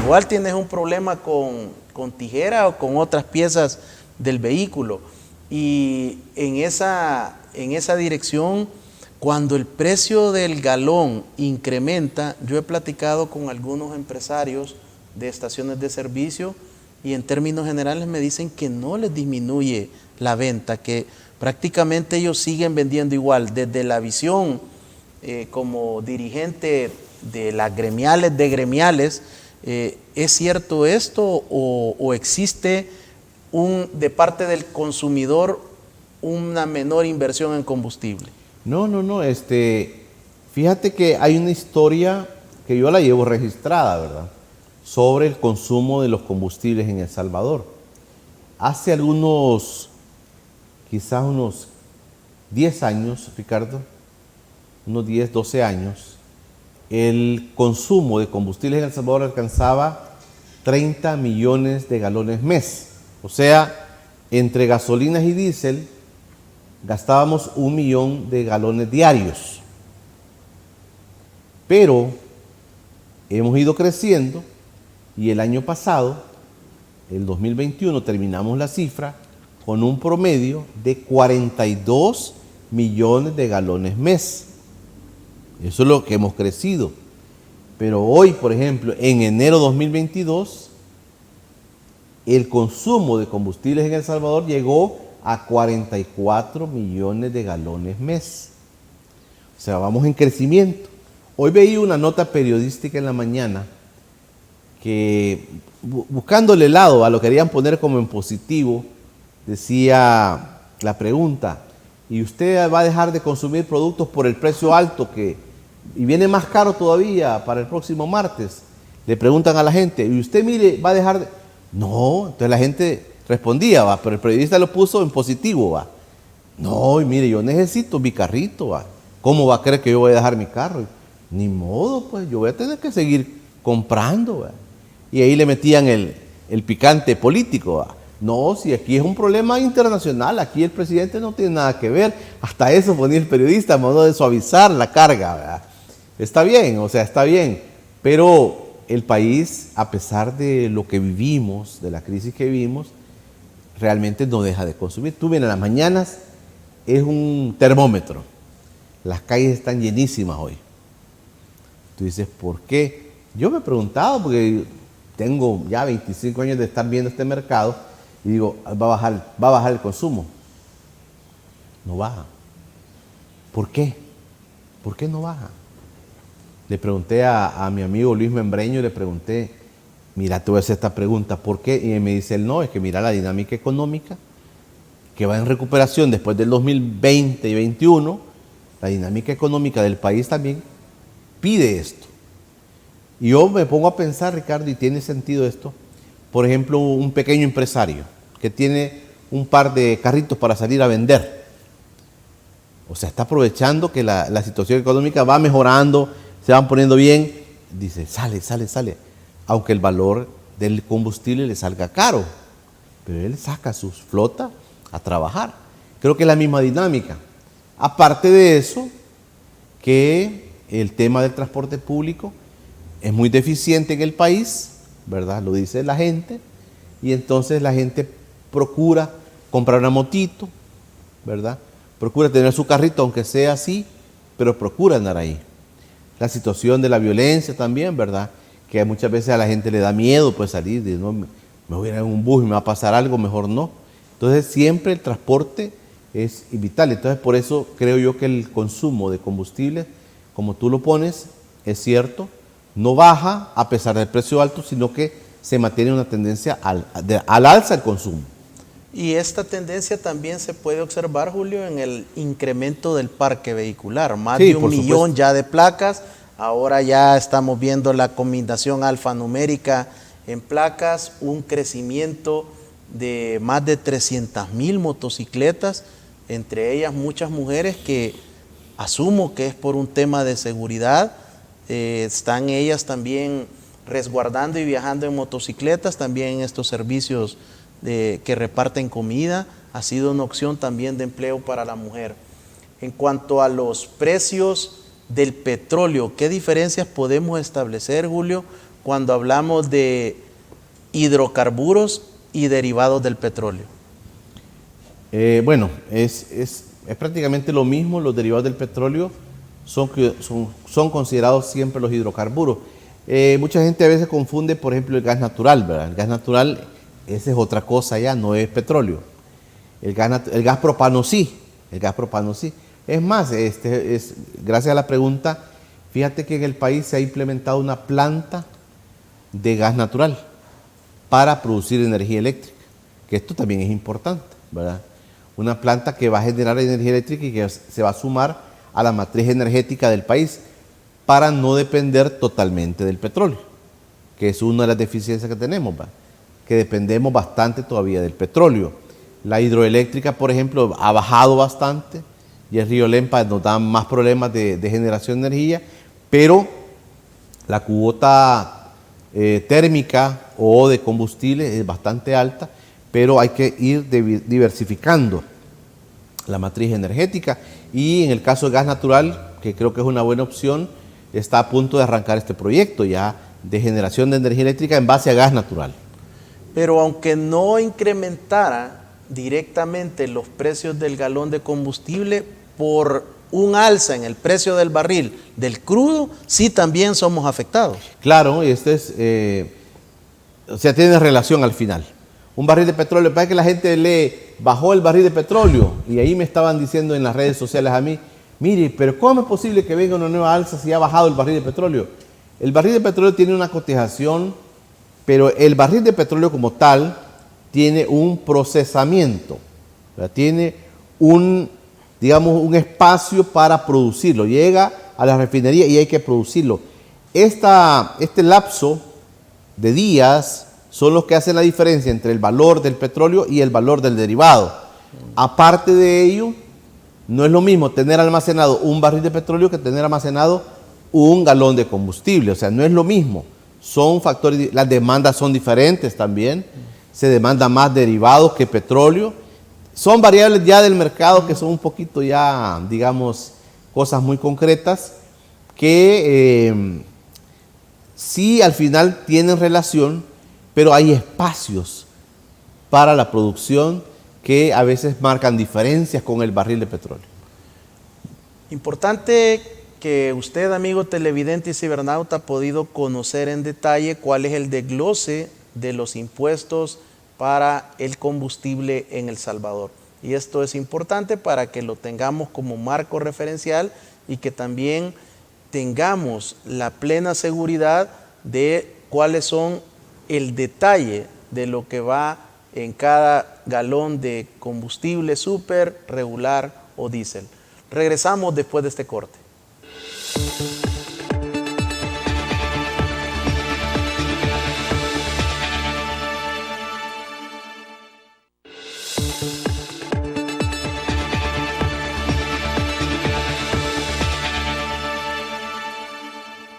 igual tienes un problema con tijera o con otras piezas del vehículo. Y en esa dirección, cuando el precio del galón incrementa, yo he platicado con algunos empresarios de estaciones de servicio y en términos generales me dicen que no les disminuye la venta, que prácticamente ellos siguen vendiendo igual. Desde la visión como dirigente de las gremiales de gremiales, ¿es cierto esto o existe de parte del consumidor una menor inversión en combustible? No, fíjate que hay una historia que yo la llevo registrada, ¿verdad? Sobre el consumo de los combustibles en El Salvador. Hace quizás unos 10 años, Ricardo, unos 10, 12 años, el consumo de combustibles en El Salvador alcanzaba 30 millones de galones mes. O sea, entre gasolinas y diésel gastábamos 1 millón de galones diarios. Pero hemos ido creciendo y el año pasado, el 2021, terminamos la cifra con un promedio de 42 millones de galones mes. Eso es lo que hemos crecido. Pero hoy, por ejemplo, en enero 2022, el consumo de combustibles en El Salvador llegó a 44 millones de galones mes. O sea, vamos en crecimiento. Hoy veía una nota periodística en la mañana que, buscándole el lado, lo querían poner como en positivo, decía la pregunta, ¿y usted va a dejar de consumir productos por el precio alto y viene más caro todavía para el próximo martes? Le preguntan a la gente, ¿y usted, mire, va a dejar de...? No, entonces la gente respondía, pero el periodista lo puso en positivo, No, y mire, yo necesito mi carrito, ¿Cómo va a creer que yo voy a dejar mi carro? Ni modo, pues, yo voy a tener que seguir comprando, Y ahí le metían el picante político, No, si aquí es un problema internacional, aquí el presidente no tiene nada que ver. Hasta eso ponía el periodista, a modo de suavizar la carga, Está bien, está bien, pero el país, a pesar de lo que vivimos, de la crisis que vivimos, realmente no deja de consumir. Tú vienes en las mañanas, es un termómetro. Las calles están llenísimas hoy. Tú dices, ¿por qué? Yo me he preguntado, porque tengo ya 25 años de estar viendo este mercado, y digo, va a bajar el consumo. No baja. ¿Por qué? ¿Por qué no baja? Le pregunté a mi amigo Luis Membreño, le pregunté, mira, te voy a hacer esta pregunta, ¿por qué? Y me dice él, no, es que mira la dinámica económica, que va en recuperación después del 2020 y 2021, la dinámica económica del país también pide esto. Y yo me pongo a pensar, Ricardo, y tiene sentido esto, por ejemplo, un pequeño empresario que tiene un par de carritos para salir a vender. O sea, está aprovechando que la situación económica va mejorando, se van poniendo bien, dice, sale, aunque el valor del combustible le salga caro, pero él saca su flota a trabajar. Creo que es la misma dinámica. Aparte de eso, que el tema del transporte público es muy deficiente en el país, ¿verdad? Lo dice la gente, y entonces la gente procura comprar una motito, ¿verdad? Procura tener su carrito, aunque sea así, pero procura andar ahí. La situación de la violencia también, ¿verdad? Que muchas veces a la gente le da miedo pues salir, de no, me voy a ir en un bus y me va a pasar algo, mejor no. Entonces siempre el transporte es vital. Entonces por eso creo yo que el consumo de combustible, como tú lo pones, es cierto, no baja a pesar del precio alto, sino que se mantiene una tendencia al alza el consumo. Y esta tendencia también se puede observar, Julio, en el incremento del parque vehicular. Más de 1 millón ya de placas. Ahora ya estamos viendo la combinación alfanumérica en placas, un crecimiento de más de 300,000 motocicletas, entre ellas muchas mujeres que asumo que es por un tema de seguridad. Están ellas también resguardando y viajando en motocicletas, también en estos servicios que reparten comida. Ha sido una opción también de empleo para la mujer. En cuanto a los precios del petróleo, ¿qué diferencias podemos establecer, Julio, cuando hablamos de hidrocarburos y derivados del petróleo? Bueno, es prácticamente lo mismo. Los derivados del petróleo son considerados siempre los hidrocarburos. Mucha gente a veces confunde, por ejemplo, el gas natural, ¿verdad? El gas natural, esa es otra cosa ya, no es petróleo. El gas propano sí, Es más, gracias a la pregunta, fíjate que en el país se ha implementado una planta de gas natural para producir energía eléctrica, que esto también es importante, ¿verdad? Una planta que va a generar energía eléctrica y que se va a sumar a la matriz energética del país para no depender totalmente del petróleo, que es una de las deficiencias que tenemos, ¿verdad? Que dependemos bastante todavía del petróleo. La hidroeléctrica, por ejemplo, ha bajado bastante y el río Lempa nos da más problemas de generación de energía, pero la cuota térmica o de combustible es bastante alta, pero hay que ir diversificando la matriz energética. Y en el caso de gas natural, que creo que es una buena opción, está a punto de arrancar este proyecto ya de generación de energía eléctrica en base a gas natural. Pero aunque no incrementara directamente los precios del galón de combustible por un alza en el precio del barril del crudo, sí también somos afectados. Claro, y o sea, tiene relación al final. Un barril de petróleo, parece que la gente bajó el barril de petróleo, y ahí me estaban diciendo en las redes sociales a mí, mire, pero ¿cómo es posible que venga una nueva alza si ha bajado el barril de petróleo? El barril de petróleo tiene una cotización, pero el barril de petróleo como tal tiene un procesamiento, ¿verdad? Tiene un espacio para producirlo. Llega a la refinería y hay que producirlo. Este lapso de días son los que hacen la diferencia entre el valor del petróleo y el valor del derivado. Aparte de ello, no es lo mismo tener almacenado un barril de petróleo que tener almacenado un galón de combustible. O sea, no es lo mismo. Son factores, las demandas son diferentes también. Se demanda más derivados que petróleo. Son variables ya del mercado que son un poquito ya, digamos, cosas muy concretas que Sí, al final tienen relación, pero hay espacios para la producción que a veces marcan diferencias con el barril de petróleo. Importante que usted, amigo televidente y cibernauta, ha podido conocer en detalle cuál es el desglose de los impuestos para el combustible en El Salvador. Y esto es importante para que lo tengamos como marco referencial y que también tengamos la plena seguridad de cuáles son el detalle de lo que va en cada galón de combustible súper, regular o diésel. Regresamos después de este corte.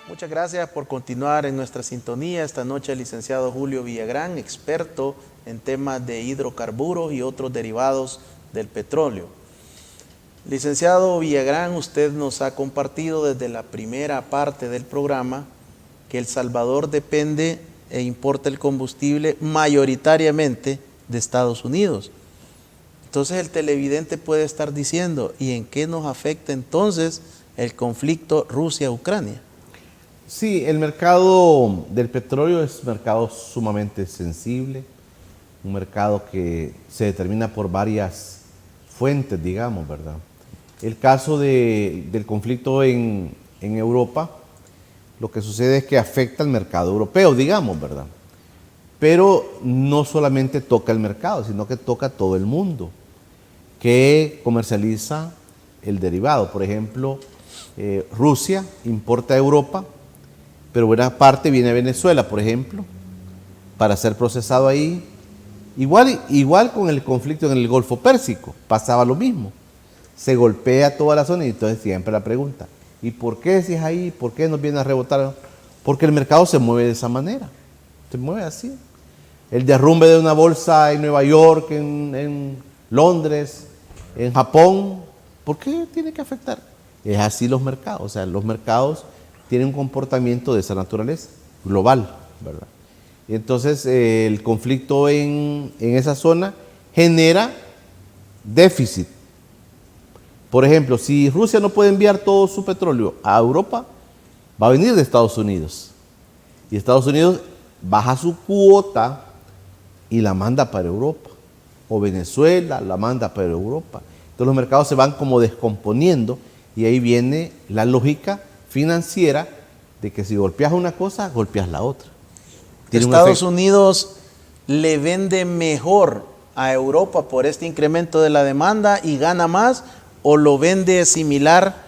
Muchas gracias por continuar en nuestra sintonía. Esta noche el licenciado Julio Villagrán, experto en temas de hidrocarburos y otros derivados del petróleo. Licenciado Villagrán, usted nos ha compartido desde la primera parte del programa que El Salvador depende e importa el combustible mayoritariamente de Estados Unidos. Entonces el televidente puede estar diciendo, ¿y en qué nos afecta entonces el conflicto Rusia-Ucrania? Sí, el mercado del petróleo es un mercado sumamente sensible, un mercado que se determina por varias fuentes, digamos, ¿verdad? El caso del conflicto en Europa, lo que sucede es que afecta al mercado europeo, digamos, ¿verdad? Pero no solamente toca el mercado, sino que toca todo el mundo que comercializa el derivado. Por ejemplo, Rusia importa a Europa, pero buena parte viene a Venezuela, por ejemplo, para ser procesado ahí. Igual con el conflicto en el Golfo Pérsico, pasaba lo mismo. Se golpea toda la zona y entonces siempre la pregunta, ¿y por qué si es ahí? ¿Por qué nos viene a rebotar? Porque el mercado se mueve de esa manera, se mueve así. El derrumbe de una bolsa en Nueva York, en Londres, en Japón, ¿por qué tiene que afectar? Es así los mercados, o sea, los mercados tienen un comportamiento de esa naturaleza, global, ¿verdad? Y entonces el conflicto en esa zona genera déficit. Por ejemplo, si Rusia no puede enviar todo su petróleo a Europa, va a venir de Estados Unidos. Y Estados Unidos baja su cuota y la manda para Europa. O Venezuela la manda para Europa. Entonces los mercados se van como descomponiendo y ahí viene la lógica financiera de que si golpeas una cosa, golpeas la otra. Estados Unidos le vende mejor a Europa por este incremento de la demanda y gana más, o lo vende similar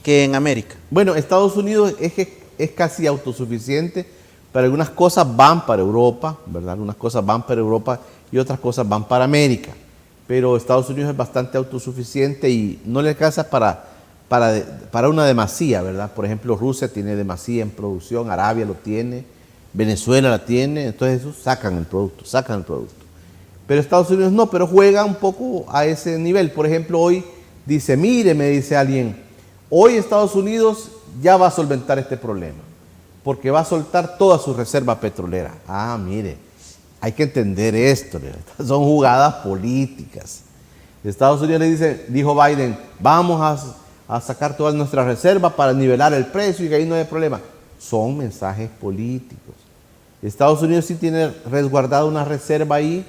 que en América. Bueno, Estados Unidos es casi autosuficiente, pero algunas cosas van para Europa, ¿verdad? Algunas cosas van para Europa y otras cosas van para América. Pero Estados Unidos es bastante autosuficiente y no le alcanza para una demasía, ¿verdad? Por ejemplo, Rusia tiene demasía en producción, Arabia lo tiene, Venezuela la tiene, entonces esos sacan el producto. Pero Estados Unidos no, pero juega un poco a ese nivel. Por ejemplo, hoy dice, mire, me dice alguien, hoy Estados Unidos ya va a solventar este problema, porque va a soltar toda su reserva petrolera. Ah, mire, hay que entender esto, son jugadas políticas. Estados Unidos le dijo Biden, vamos a sacar todas nuestras reservas para nivelar el precio y que ahí no hay problema. Son mensajes políticos. Estados Unidos sí tiene resguardada una reserva ahí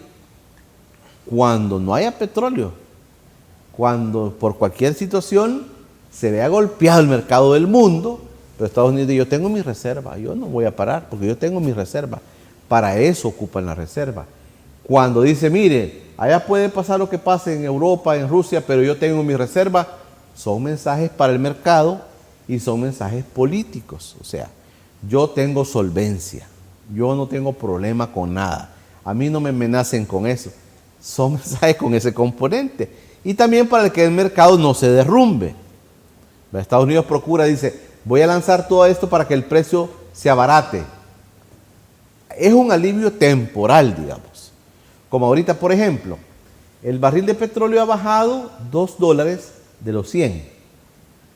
cuando no haya petróleo, cuando por cualquier situación se vea golpeado el mercado del mundo, pero Estados Unidos dice, yo tengo mi reserva, yo no voy a parar porque yo tengo mi reserva. Para eso ocupan la reserva. Cuando dice, mire, allá puede pasar lo que pase en Europa, en Rusia, pero yo tengo mi reserva, son mensajes para el mercado y son mensajes políticos. O sea, yo tengo solvencia, yo no tengo problema con nada, a mí no me amenacen con eso. Son mensajes con ese componente. Y también para que el mercado no se derrumbe. Estados Unidos procura, dice, voy a lanzar todo esto para que el precio se abarate. Es un alivio temporal, digamos. Como ahorita, por ejemplo, el barril de petróleo ha bajado $2 de los 100.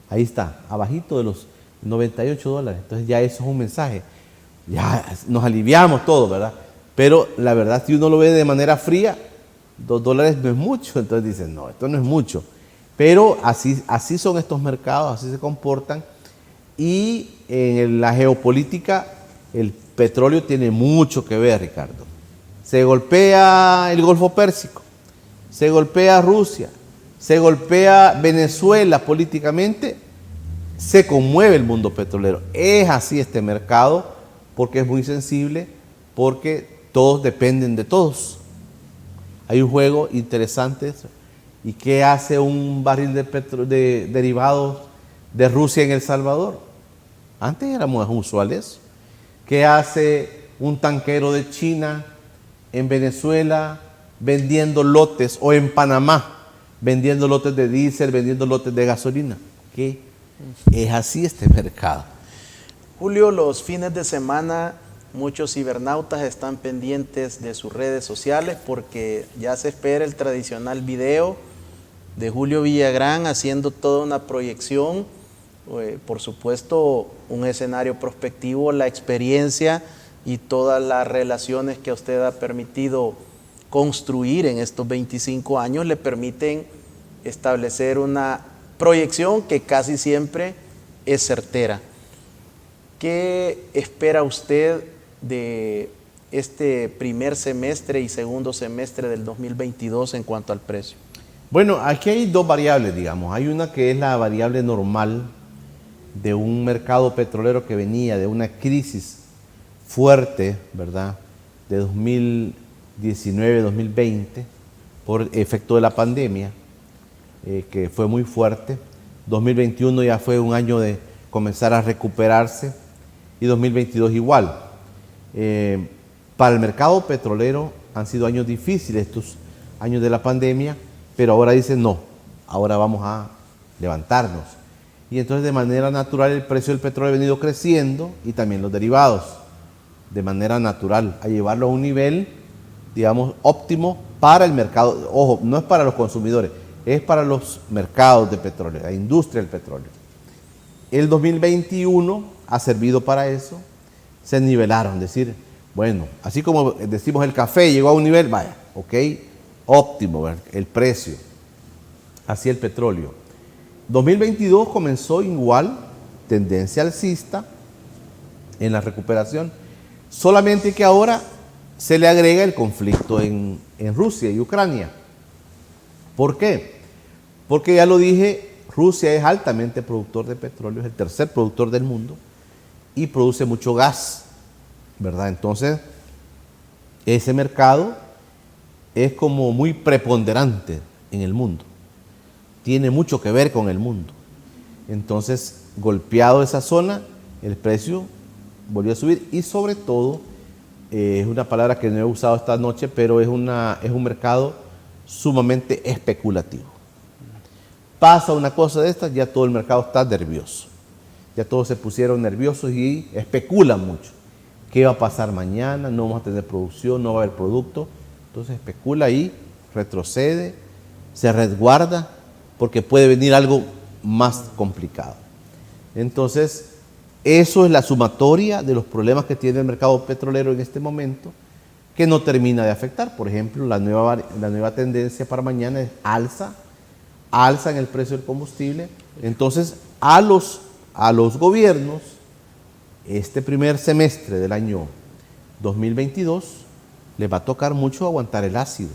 Ahí está, abajito de los $98. Entonces ya eso es un mensaje. ya nos aliviamos todo, ¿verdad? Pero la verdad, si uno lo ve de manera fría, $2 no es mucho, entonces dicen, no, esto no es mucho. Pero así son estos mercados, así se comportan. Y en la geopolítica, el petróleo tiene mucho que ver, Ricardo. Se golpea el Golfo Pérsico, se golpea Rusia, se golpea Venezuela políticamente, se conmueve el mundo petrolero. Es así este mercado porque es muy sensible, porque todos dependen de todos. Hay un juego interesante. ¿Y qué hace un barril de derivados de Rusia en El Salvador? Antes era muy usual eso. ¿Qué hace un tanquero de China en Venezuela vendiendo lotes, o en Panamá vendiendo lotes de diésel, vendiendo lotes de gasolina? ¿Qué? Es así este mercado. Julio, los fines de semana muchos cibernautas están pendientes de sus redes sociales porque ya se espera el tradicional video de Julio Villagrán haciendo toda una proyección, por supuesto un escenario prospectivo, la experiencia y todas las relaciones que usted ha permitido construir en estos 25 años le permiten establecer una proyección que casi siempre es certera. ¿Qué espera usted de este primer semestre y segundo semestre del 2022 en cuanto al precio? Bueno, aquí hay dos variables, digamos. Hay una que es la variable normal de un mercado petrolero que venía de una crisis fuerte, ¿verdad?, de 2019-2020 por efecto de la pandemia, que fue muy fuerte. 2021 ya fue un año de comenzar a recuperarse y 2022 igual. Para el mercado petrolero han sido años difíciles estos años de la pandemia, pero ahora dicen no, ahora vamos a levantarnos. Y entonces de manera natural el precio del petróleo ha venido creciendo y también los derivados, de manera natural, a llevarlo a un nivel, digamos, óptimo para el mercado. Ojo, no es para los consumidores, es para los mercados de petróleo, la industria del petróleo. El 2021 ha servido para eso, se nivelaron, es decir, bueno, así como decimos el café llegó a un nivel, vaya, ok, óptimo, ¿verdad?, el precio, así el petróleo. 2022 comenzó igual, tendencia alcista en la recuperación, solamente que ahora se le agrega el conflicto en Rusia y Ucrania. ¿Por qué? Porque ya lo dije, Rusia es altamente productor de petróleo, es el tercer productor del mundo y produce mucho gas, ¿verdad? Entonces, ese mercado es como muy preponderante en el mundo, tiene mucho que ver con el mundo. Entonces, golpeado esa zona, el precio volvió a subir y sobre todo, es una palabra que no he usado esta noche, pero es un mercado sumamente especulativo. Pasa una cosa de estas, ya todo el mercado está nervioso. Ya todos se pusieron nerviosos y especulan mucho. ¿Qué va a pasar mañana? No vamos a tener producción, no va a haber producto. Entonces especula ahí, retrocede, se resguarda, porque puede venir algo más complicado. Entonces, eso es la sumatoria de los problemas que tiene el mercado petrolero en este momento, que no termina de afectar. Por ejemplo, la nueva tendencia para mañana es alza en el precio del combustible. Entonces, a los gobiernos, este primer semestre del año 2022, les va a tocar mucho aguantar el ácido,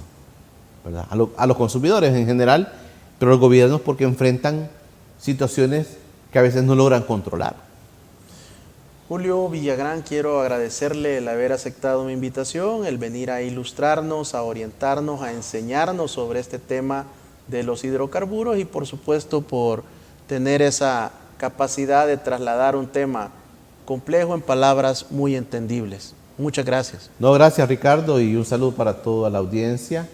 ¿verdad? A los consumidores en general, pero a los gobiernos porque enfrentan situaciones que a veces no logran controlar. Julio Villagrán, quiero agradecerle el haber aceptado mi invitación, el venir a ilustrarnos, a orientarnos, a enseñarnos sobre este tema de los hidrocarburos y por supuesto por tener esa capacidad de trasladar un tema complejo en palabras muy entendibles. Muchas gracias. No, gracias Ricardo y un saludo para toda la audiencia,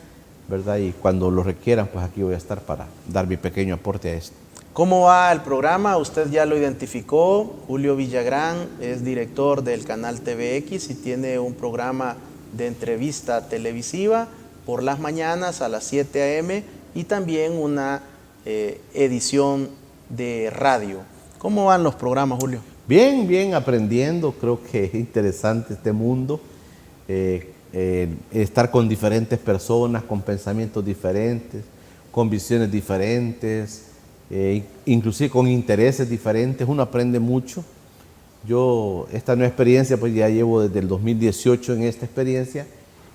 ¿verdad? Y cuando lo requieran, pues aquí voy a estar para dar mi pequeño aporte a esto. ¿Cómo va el programa? Usted ya lo identificó. Julio Villagrán es director del canal TVX y tiene un programa de entrevista televisiva por las mañanas a las 7 a.m. y también una edición de radio. ¿Cómo van los programas, Julio? Bien, aprendiendo. Creo que es interesante este mundo. Estar con diferentes personas, con pensamientos diferentes, con visiones diferentes, inclusive con intereses diferentes. Uno aprende mucho. Yo esta nueva experiencia, pues ya llevo desde el 2018 en esta experiencia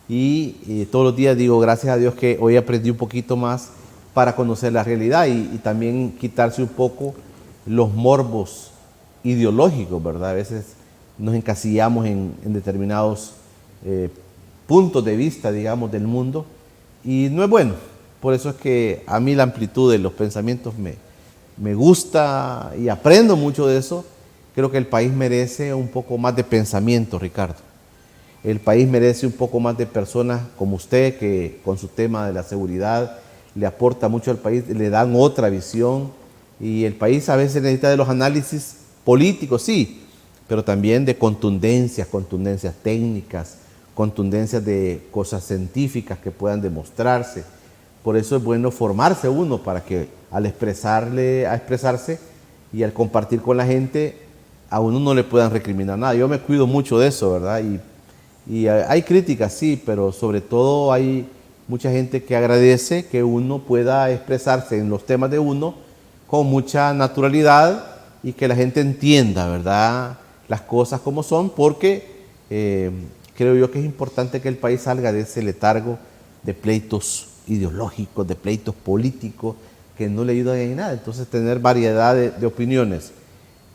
y todos los días digo gracias a Dios que hoy aprendí un poquito más para conocer la realidad y también quitarse un poco los morbos ideológicos, ¿verdad? A veces nos encasillamos en determinados puntos de vista, digamos, del mundo y no es bueno. Por eso es que a mí la amplitud de los pensamientos me gusta y aprendo mucho de eso. Creo que el país merece un poco más de pensamiento, Ricardo. El país merece un poco más de personas como usted, que con su tema de la seguridad le aporta mucho al país, le dan otra visión. Y el país a veces necesita de los análisis políticos, sí, pero también de contundencias técnicas, contundencias de cosas científicas que puedan demostrarse. Por eso es bueno formarse uno para que al expresarse y al compartir con la gente, a uno no le puedan recriminar nada. Yo me cuido mucho de eso, ¿verdad? Y hay críticas, sí, pero sobre todo hay mucha gente que agradece que uno pueda expresarse en los temas de uno con mucha naturalidad y que la gente entienda, ¿verdad?, las cosas como son, porque creo yo que es importante que el país salga de ese letargo de pleitos ideológicos, de pleitos políticos, que no le ayudan en nada. Entonces tener variedad de opiniones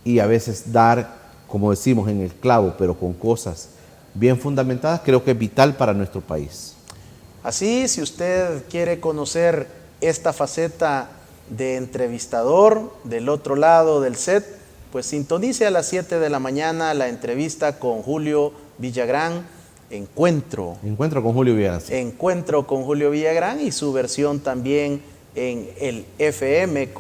y a veces dar, como decimos, en el clavo, pero con cosas bien fundamentadas, creo que es vital para nuestro país. Así, si usted quiere conocer esta faceta de entrevistador del otro lado del set, pues sintonice a las 7 de la mañana la entrevista con Julio Villagrán, Encuentro con Julio Villagrán. Sí. Encuentro con Julio Villagrán y su versión también en el FM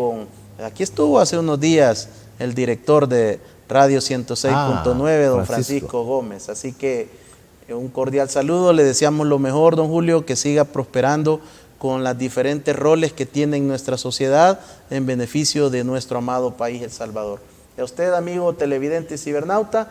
aquí estuvo hace unos días el director de Radio 106.9, don Francisco Gómez. Así que un cordial saludo, le deseamos lo mejor, don Julio, que siga prosperando con los diferentes roles que tiene en nuestra sociedad en beneficio de nuestro amado país, El Salvador. Y a usted, amigo televidente y cibernauta,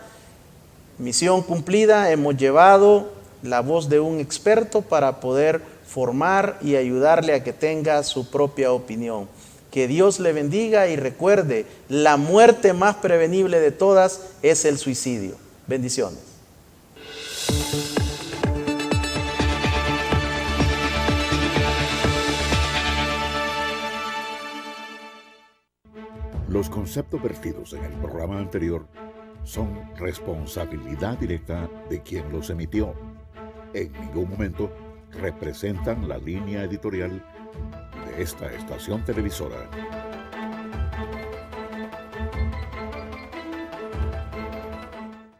misión cumplida, hemos llevado la voz de un experto para poder formar y ayudarle a que tenga su propia opinión. Que Dios le bendiga y recuerde, la muerte más prevenible de todas es el suicidio. Bendiciones. Los conceptos vertidos en el programa anterior son responsabilidad directa de quien los emitió. En ningún momento representan la línea editorial de esta estación televisora.